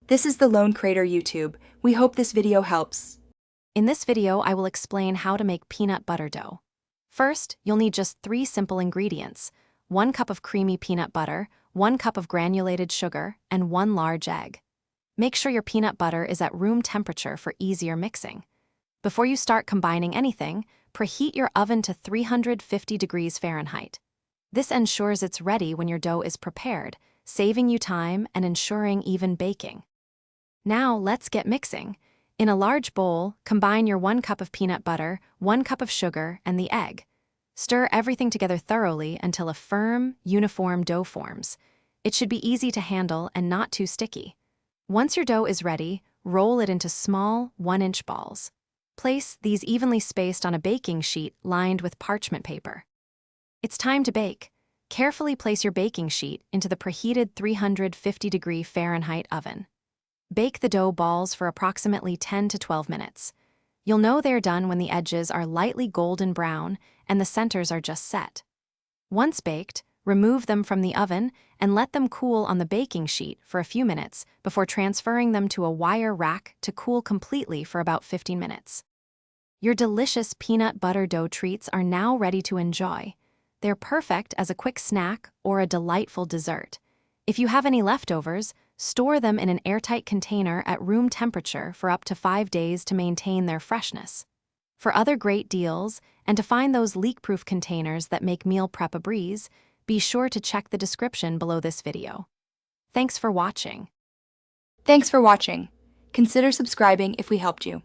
This is the Lone Crater YouTube. We hope this video helps. In this video, I will explain how to make peanut butter dough. First, you'll need just 3 simple ingredients: 1 cup of creamy peanut butter, 1 cup of granulated sugar, and 1 large egg. Make sure your peanut butter is at room temperature for easier mixing. Before you start combining anything, preheat your oven to 350 degrees Fahrenheit. This ensures it's ready when your dough is prepared, saving you time and ensuring even baking. Now let's get mixing. In a large bowl, combine your 1 cup of peanut butter, 1 cup of sugar, and the egg. Stir everything together thoroughly until a firm, uniform dough forms. It should be easy to handle and not too sticky. Once your dough is ready, roll it into small, 1-inch balls. Place these evenly spaced on a baking sheet lined with parchment paper. It's time to bake. Carefully place your baking sheet into the preheated 350 degree Fahrenheit oven. Bake the dough balls for approximately 10 to 12 minutes. You'll know they're done when the edges are lightly golden brown and the centers are just set. Once baked, remove them from the oven and let them cool on the baking sheet for a few minutes before transferring them to a wire rack to cool completely for about 15 minutes. Your delicious peanut butter dough treats are now ready to enjoy. They're perfect as a quick snack or a delightful dessert. If you have any leftovers, store them in an airtight container at room temperature for up to 5 days to maintain their freshness. For other great deals, and to find those leak-proof containers that make meal prep a breeze, be sure to check the description below this video. Thanks for watching. Thanks for watching. Consider subscribing if we helped you.